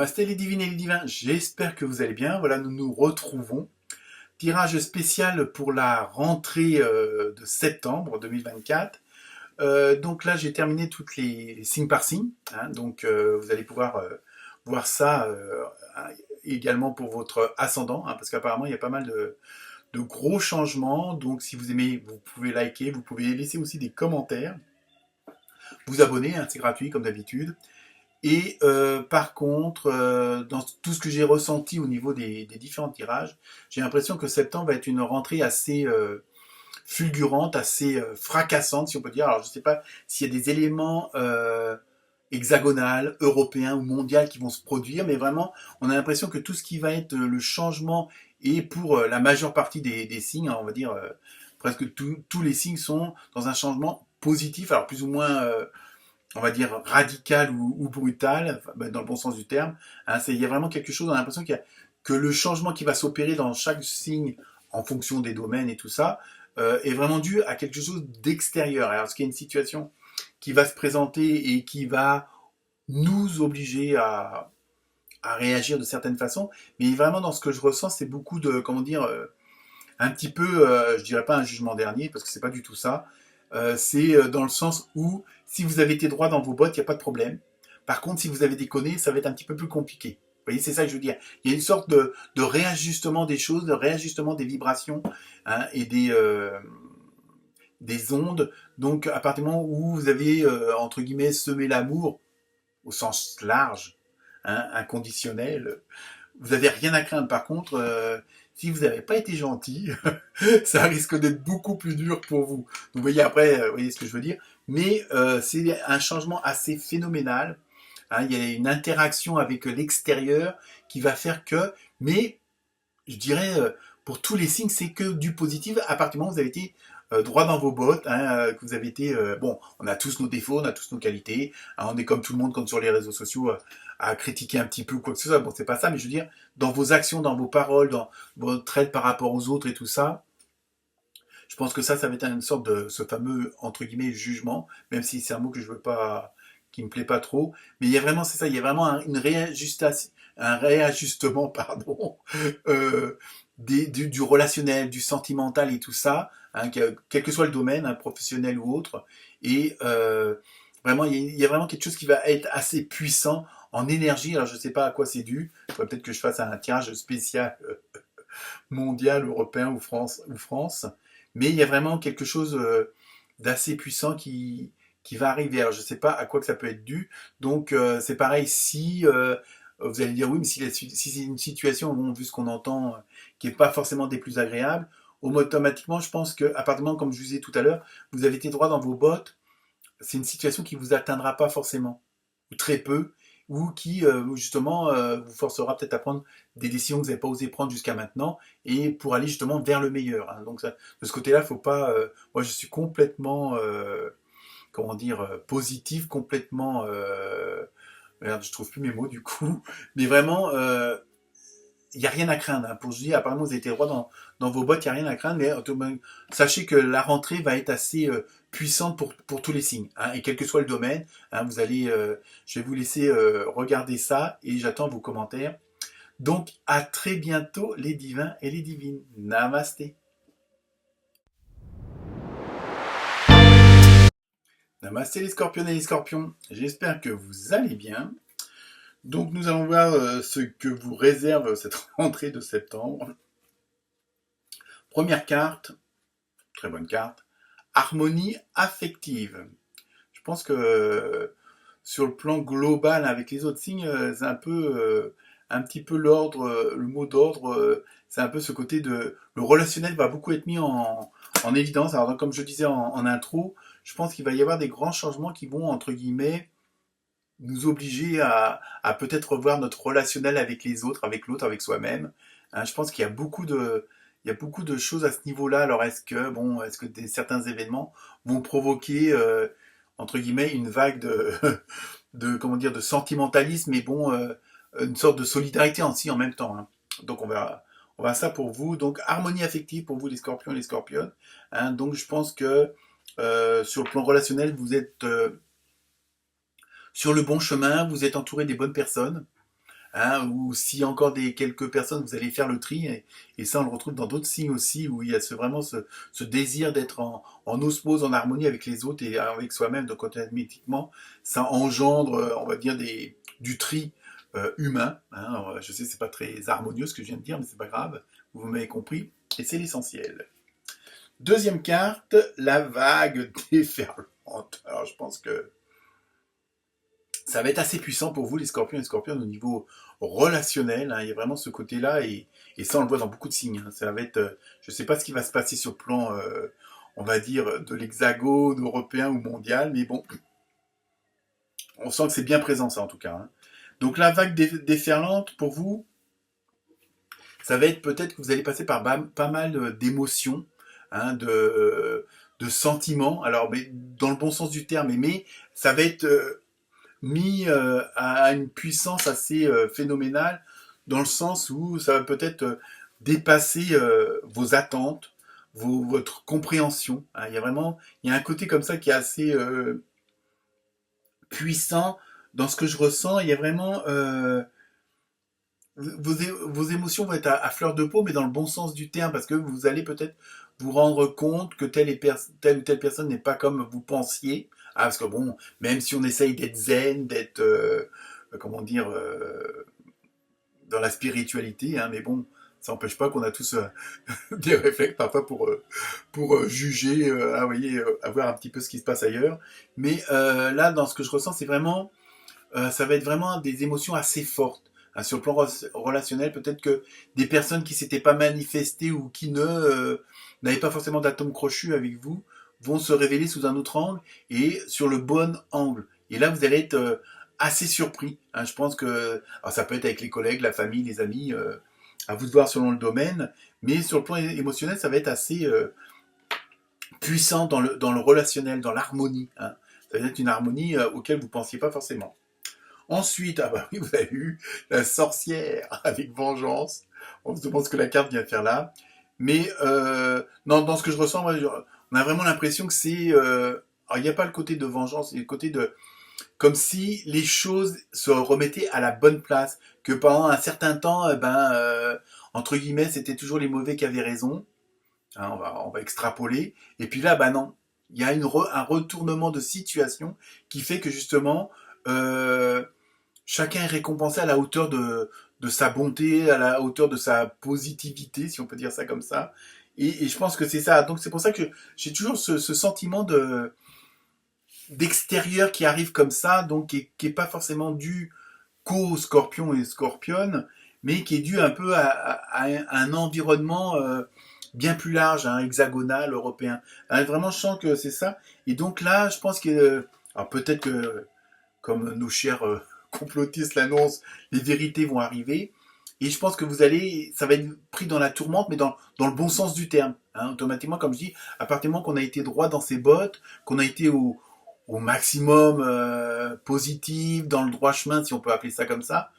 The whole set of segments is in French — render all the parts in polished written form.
Namasté les divines et les divins, j'espère que vous allez bien. Voilà, nous nous retrouvons. Tirage spécial pour la rentrée de septembre 2024. Donc là, j'ai terminé toutes les signes par signe. Donc vous allez pouvoir voir ça également pour votre ascendant, parce qu'apparemment, il y a pas mal de gros changements. Donc si vous aimez, vous pouvez liker, vous pouvez laisser aussi des commentaires, vous abonner, c'est gratuit comme d'habitude. Et par contre, dans tout ce que j'ai ressenti au niveau des différents tirages, j'ai l'impression que septembre va être une rentrée assez fulgurante, assez fracassante, si on peut dire. Alors, je ne sais pas s'il y a des éléments hexagonaux, européens ou mondiaux qui vont se produire, mais vraiment, on a l'impression que tout ce qui va être le changement, et pour la majeure partie des signes, on va dire presque tous les signes sont dans un changement positif, alors plus ou moins on va dire radical ou brutal, dans le bon sens du terme. Il y a vraiment quelque chose, on a l'impression que le changement qui va s'opérer dans chaque signe en fonction des domaines et tout ça est vraiment dû à quelque chose d'extérieur. Alors, est-ce qu'il y a une situation qui va se présenter et qui va nous obliger à réagir de certaines façons, mais vraiment dans ce que je ressens, c'est beaucoup de, comment dire, un petit peu, je dirais pas un jugement dernier, parce que c'est pas du tout ça. C'est dans le sens où si vous avez été droit dans vos bottes, il n'y a pas de problème. Par contre, si vous avez déconné, ça va être un petit peu plus compliqué. Vous voyez, c'est ça que je veux dire. Il y a une sorte de réajustement des choses, de réajustement des vibrations et des ondes. Donc, à partir du moment où vous avez, entre guillemets, semé l'amour, au sens large, inconditionnel, vous n'avez rien à craindre. Par contre, si vous n'avez pas été gentil, ça risque d'être beaucoup plus dur pour vous. Donc, vous voyez après, vous voyez ce que je veux dire. Mais c'est un changement assez phénoménal. Il y a une interaction avec l'extérieur qui va faire que, mais je dirais, pour tous les signes, c'est que du positif à partir du moment où vous avez été droit dans vos bottes, que vous avez été... bon, on a tous nos défauts, on a tous nos qualités, on est comme tout le monde, comme sur les réseaux sociaux, à critiquer un petit peu ou quoi que ce soit. Bon, c'est pas ça, mais je veux dire, dans vos actions, dans vos paroles, dans votre traite par rapport aux autres et tout ça, je pense que ça va être une sorte de ce fameux, entre guillemets, jugement, même si c'est un mot que je veux pas, qui me plaît pas trop. Mais il y a vraiment, c'est ça, il y a vraiment un réajustement, pardon, euh, du relationnel, du sentimental et tout ça, quel que soit le domaine, professionnel ou autre. Et vraiment, il y a vraiment quelque chose qui va être assez puissant en énergie. Alors, je sais pas à quoi c'est dû. Il faudrait peut-être que je fasse un tirage spécial mondial, européen ou France. Mais il y a vraiment quelque chose d'assez puissant qui va arriver. Alors je ne sais pas à quoi que ça peut être dû. Donc c'est pareil, si vous allez dire oui, mais si c'est une situation, bon, vu ce qu'on entend, qui n'est pas forcément des plus agréables, automatiquement, je pense qu'à partir du moment, comme je vous disais tout à l'heure, vous avez été droit dans vos bottes, c'est une situation qui ne vous atteindra pas forcément, ou très peu, ou qui justement vous forcera peut-être à prendre des décisions que vous n'avez pas osé prendre jusqu'à maintenant, et pour aller justement vers le meilleur. Donc ça, de ce côté-là, faut pas. Moi, je suis complètement, comment dire, positif, complètement. Merde, je trouve plus mes mots du coup, mais vraiment, il n'y a rien à craindre. Pour je dis, apparemment, vous avez été droit dans vos bottes, il n'y a rien à craindre, mais sachez que la rentrée va être assez puissante pour tous les signes, et quel que soit le domaine. Vous allez, je vais vous laisser regarder ça, et j'attends vos commentaires. Donc, à très bientôt, les divins et les divines. Namasté. Namasté les scorpions et les scorpions. J'espère que vous allez bien. Donc, nous allons voir ce que vous réserve cette rentrée de septembre. Première carte, très bonne carte, harmonie affective. Je pense que sur le plan global avec les autres signes, c'est un petit peu l'ordre, le mot d'ordre, c'est un peu ce côté de le relationnel va beaucoup être mis en évidence. Alors comme je disais en intro, je pense qu'il va y avoir des grands changements qui vont entre guillemets nous obliger à peut-être revoir notre relationnel avec les autres, avec l'autre, avec soi-même. Je pense qu'il y a beaucoup de choses à ce niveau-là. Alors est-ce que certains événements vont provoquer entre guillemets une vague de comment dire de sentimentalisme, mais bon une sorte de solidarité aussi en même temps. Donc on va ça pour vous. Donc harmonie affective pour vous les scorpions et les scorpionnes. Donc je pense que sur le plan relationnel vous êtes sur le bon chemin, vous êtes entouré des bonnes personnes. hein, ou si encore quelques personnes, vous allez faire le tri, et ça on le retrouve dans d'autres signes aussi, où il y a vraiment ce désir d'être en osmose, en harmonie avec les autres et avec soi-même, donc automatiquement, ça engendre, on va dire, du tri humain, hein. Alors, je sais, c'est pas très harmonieux ce que je viens de dire, mais c'est pas grave, vous m'avez compris, et c'est l'essentiel. Deuxième carte, la vague déferlante. Alors je pense que ça va être assez puissant pour vous, les scorpions et les scorpiones, au niveau relationnel, hein. Il y a vraiment ce côté-là, et ça, on le voit dans beaucoup de signes, hein. Ça va être, je ne sais pas ce qui va se passer sur le plan, on va dire, de l'hexagone européen ou mondial, mais bon, on sent que c'est bien présent, ça, en tout cas, hein. Donc, la vague déferlante, pour vous, ça va être peut-être que vous allez passer par pas mal d'émotions, hein, de sentiments, alors, mais dans le bon sens du terme, mais ça va être mis à une puissance assez phénoménale, dans le sens où ça va peut-être dépasser vos attentes, votre compréhension, hein. Il y a un côté comme ça qui est assez puissant dans ce que je ressens. Il y a vraiment vos émotions vont être à fleur de peau, mais dans le bon sens du terme, parce que vous allez peut-être vous rendre compte que telle ou telle personne n'est pas comme vous pensiez. Ah, parce que bon, même si on essaye d'être zen, d'être, comment dire, dans la spiritualité, hein, mais bon, ça n'empêche pas qu'on a tous des réflexes parfois pour juger, ah, vous voyez, avoir un petit peu ce qui se passe ailleurs. Mais là, dans ce que je ressens, c'est vraiment ça va être vraiment des émotions assez fortes. Hein, sur le plan relationnel, peut-être que des personnes qui s'étaient pas manifestées ou qui n'avaient pas forcément d'atome crochu avec vous vont se révéler sous un autre angle et sur le bon angle. Et là, vous allez être assez surpris, hein. Je pense que alors ça peut être avec les collègues, la famille, les amis, à vous de voir selon le domaine, mais sur le plan émotionnel, ça va être assez puissant dans le relationnel, dans l'harmonie, hein. Ça va être une harmonie auquel vous ne pensiez pas forcément. Ensuite, ah bah oui, vous avez eu la sorcière avec vengeance. On se demande ce que la carte vient faire là. Mais dans ce que je ressens, on a vraiment l'impression que c'est... alors, il n'y a pas le côté de vengeance, il y a le côté de... Comme si les choses se remettaient à la bonne place. Que pendant un certain temps, entre guillemets, c'était toujours les mauvais qui avaient raison. Hein, on va extrapoler. Et puis là, non. Il y a un retournement de situation qui fait que justement... Euh, chacun est récompensé à la hauteur de sa bonté, à la hauteur de sa positivité, si on peut dire ça comme ça. Et je pense que c'est ça. Donc c'est pour ça que j'ai toujours ce sentiment d'extérieur qui arrive comme ça, donc qui est pas forcément dû qu'aux scorpions et scorpionnes, mais qui est dû un peu à un environnement bien plus large, hein, hexagonal, européen. Alors, vraiment, je sens que c'est ça. Et donc là, je pense que... alors peut-être que comme nos chers complotistes l'annoncent, les vérités vont arriver. Et je pense que ça va être pris dans la tourmente, mais dans le bon sens du terme, hein. Automatiquement, comme je dis, à partir du moment qu'on a été droit dans ses bottes, qu'on a été au maximum positif, dans le droit chemin, si on peut appeler ça comme ça,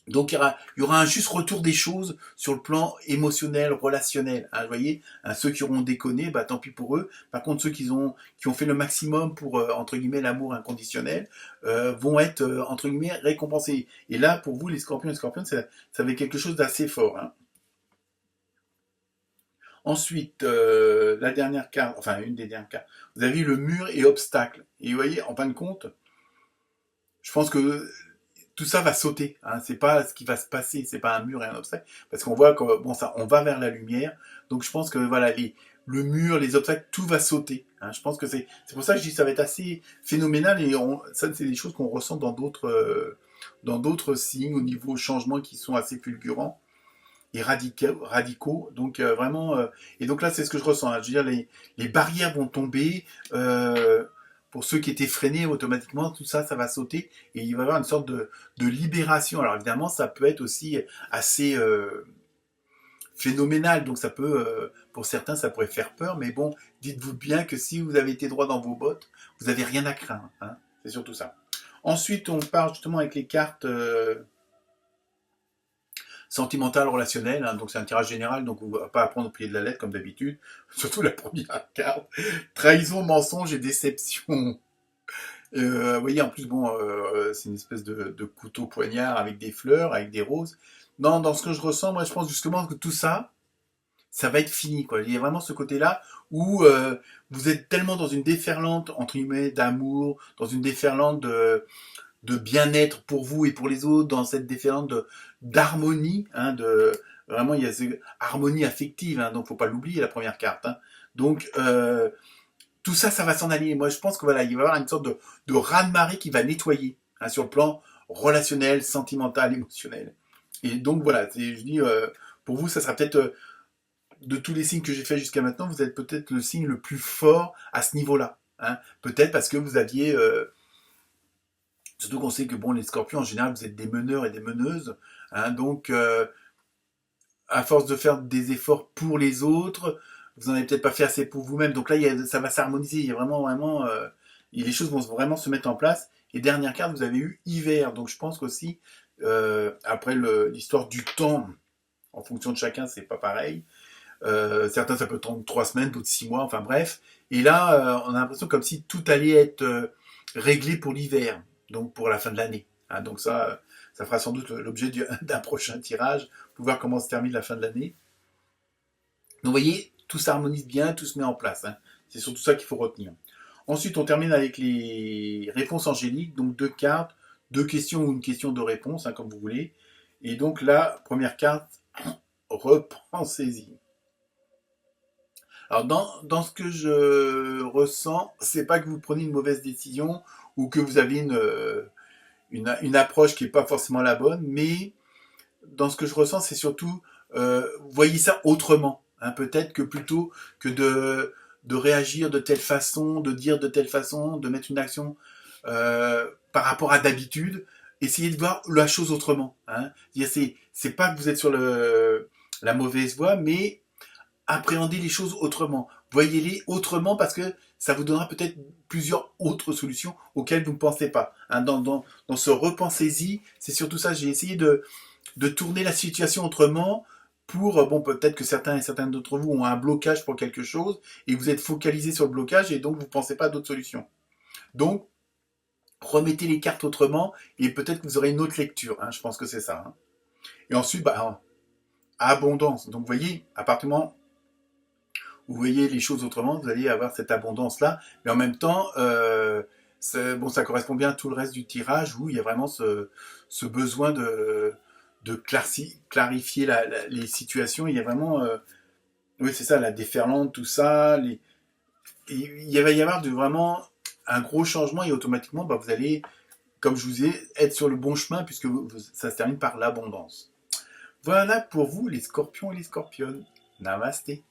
donc il y aura un juste retour des choses sur le plan émotionnel, relationnel, hein, vous voyez, hein, ceux qui auront déconné, tant pis pour eux. Par contre, ceux qui ont fait le maximum pour, entre guillemets, l'amour inconditionnel, vont être, entre guillemets, récompensés. Et là, pour vous, les scorpions et les scorpionnes, ça va être quelque chose d'assez fort, hein. Ensuite, la dernière carte, enfin une des dernières cartes, vous avez le mur et obstacle. Et vous voyez, en fin de compte, je pense que tout ça va sauter, hein. C'est pas ce qui va se passer, c'est pas un mur et un obstacle, parce qu'on voit que bon, ça, on va vers la lumière. Donc je pense que voilà, le mur, les obstacles, tout va sauter, hein. Je pense que c'est pour ça que je dis que ça va être assez phénoménal, et ça c'est des choses qu'on ressent dans d'autres signes au niveau changement qui sont assez fulgurants et radicaux. Donc vraiment, et donc là c'est ce que je ressens, hein. Je veux dire, les barrières vont tomber. Pour ceux qui étaient freinés, automatiquement, tout ça, ça va sauter, et il va y avoir une sorte de libération. Alors évidemment, ça peut être aussi assez phénoménal, donc ça peut, pour certains, ça pourrait faire peur, mais bon, dites-vous bien que si vous avez été droit dans vos bottes, vous n'avez rien à craindre, hein. C'est surtout ça. Ensuite, on part justement avec les cartes sentimentales, relationnelles, hein. Donc c'est un tirage général, donc on ne va pas apprendre au pied de la lettre comme d'habitude, surtout la première carte. Trahison, mensonge et déception. Vous voyez, en plus, bon, c'est une espèce de couteau poignard avec des fleurs, avec des roses. Non, dans ce que je ressens, moi, je pense justement que tout ça, ça va être fini, quoi. Il y a vraiment ce côté-là où vous êtes tellement dans une déferlante, entre guillemets, d'amour, dans une déferlante de bien-être pour vous et pour les autres, dans cette déferlante d'harmonie, hein, vraiment, il y a cette harmonie affective, hein, donc faut pas l'oublier, la première carte, hein. Donc, tout ça, ça va s'en aller. Moi, je pense que voilà, il va y avoir une sorte de raz-de-marée qui va nettoyer, hein, sur le plan relationnel, sentimental, émotionnel. Et donc voilà, je dis, pour vous, ça sera peut-être de tous les signes que j'ai fait jusqu'à maintenant, vous êtes peut-être le signe le plus fort à ce niveau-là, hein. Peut-être parce que vous aviez, surtout qu'on sait que bon, les Scorpions en général, vous êtes des meneurs et des meneuses, hein, donc à force de faire des efforts pour les autres, vous n'en avez peut-être pas fait assez pour vous-même. Donc là, ça va s'harmoniser. Il y a vraiment, les choses vont vraiment se mettre en place. Et dernière carte, vous avez eu hiver. Donc je pense qu'aussi, après l'histoire du temps, en fonction de chacun, c'est pas pareil. Certains, ça peut prendre 3 semaines, d'autres 6 mois, enfin bref. Et là, on a l'impression comme si tout allait être réglé pour l'hiver, donc pour la fin de l'année, hein. Donc ça fera sans doute l'objet d'un prochain tirage, pour voir comment se termine la fin de l'année. Donc vous voyez, tout s'harmonise bien, tout se met en place, hein. C'est surtout ça qu'il faut retenir. Ensuite, on termine avec les réponses angéliques, donc 2 cartes, 2 questions ou une question de réponse, hein, comme vous voulez. Et donc la première carte, repensez-y. Alors dans ce que je ressens, c'est pas que vous prenez une mauvaise décision ou que vous avez une approche qui n'est pas forcément la bonne, mais dans ce que je ressens, c'est surtout voyez ça autrement, hein. Peut-être que plutôt que de réagir de telle façon, de dire de telle façon, de mettre une action par rapport à d'habitude, essayez de voir la chose autrement, hein. C'est pas que vous êtes sur la mauvaise voie, mais appréhendez les choses autrement. Voyez-les autrement parce que ça vous donnera peut-être plusieurs autres solutions auxquelles vous ne pensez pas, hein. Dans ce repensez-y, c'est surtout ça. J'ai essayé de tourner la situation autrement pour, bon, peut-être que certains et certaines d'entre vous ont un blocage pour quelque chose et vous êtes focalisé sur le blocage et donc vous ne pensez pas à d'autres solutions. Donc, remettez les cartes autrement et peut-être que vous aurez une autre lecture, hein. Je pense que c'est ça, hein. Et ensuite, bah, abondance. Donc, vous voyez, à partir du moment vous voyez les choses autrement, vous allez avoir cette abondance-là. Mais en même temps, bon, ça correspond bien à tout le reste du tirage où il y a vraiment ce besoin de clarifier les situations. Il y a vraiment, oui, c'est ça, la déferlante, tout ça. Il va y avoir vraiment un gros changement et automatiquement, bah, vous allez, comme je vous ai, être sur le bon chemin puisque ça se termine par l'abondance. Voilà pour vous, les scorpions et les scorpionnes. Namasté.